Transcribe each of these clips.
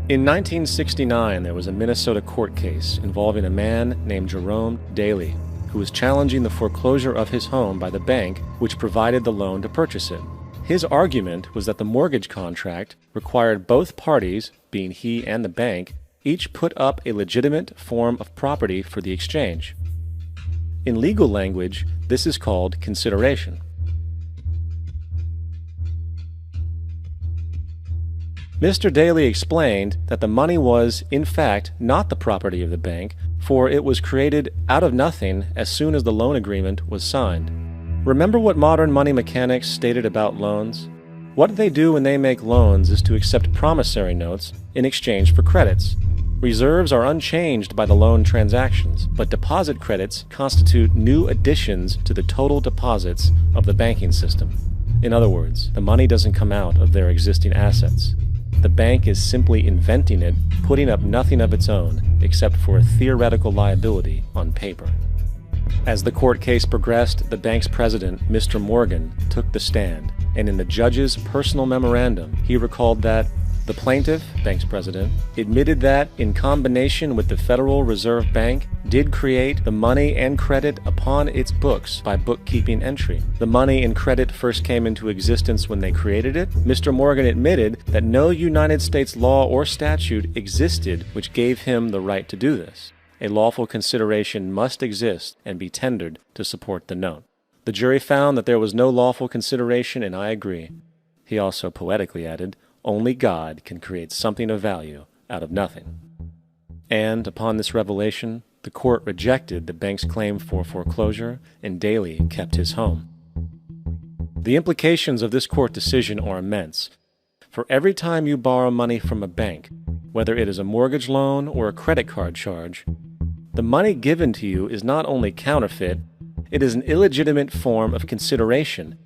In 1969, there was a Minnesota court case involving a man named Jerome Daly, who was challenging the foreclosure of his home by the bank which provided the loan to purchase it. His argument was that the mortgage contract required both parties, being he and the bank, each put up a legitimate form of property for the exchange. In legal language, this is called consideration. Mr. Daly explained that the money was, in fact, not the property of the bank, for it was created out of nothing as soon as the loan agreement was signed. Remember what modern money mechanics stated about loans? What they do when they make loans is to accept promissory notes in exchange for credits. Reserves are unchanged by the loan transactions, but deposit credits constitute new additions to the total deposits of the banking system. In other words, the money doesn't come out of their existing assets. The bank is simply inventing it, putting up nothing of its own except for a theoretical liability on paper. As the court case progressed, the bank's president, Mr. Morgan, took the stand, and in the judge's personal memorandum, he recalled that the plaintiff, bank's president, admitted that, in combination with the Federal Reserve Bank, did create the money and credit upon its books by bookkeeping entry. The money and credit first came into existence when they created it. Mr. Morgan admitted that no United States law or statute existed which gave him the right to do this. A lawful consideration must exist and be tendered to support the note. The jury found that there was no lawful consideration, and I agree. He also poetically added, "Only God can create something of value out of nothing." And upon this revelation, the court rejected the bank's claim for foreclosure, and Daly kept his home. The implications of this court decision are immense. For every time you borrow money from a bank, whether it is a mortgage loan or a credit card charge, the money given to you is not only counterfeit, it is an illegitimate form of consideration,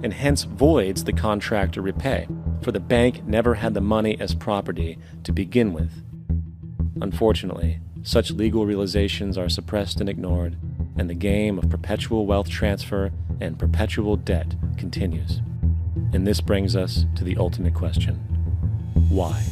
and hence voids the contract to repay, for the bank never had the money as property to begin with. Unfortunately, such legal realizations are suppressed and ignored, and the game of perpetual wealth transfer and perpetual debt continues. And this brings us to the ultimate question: why?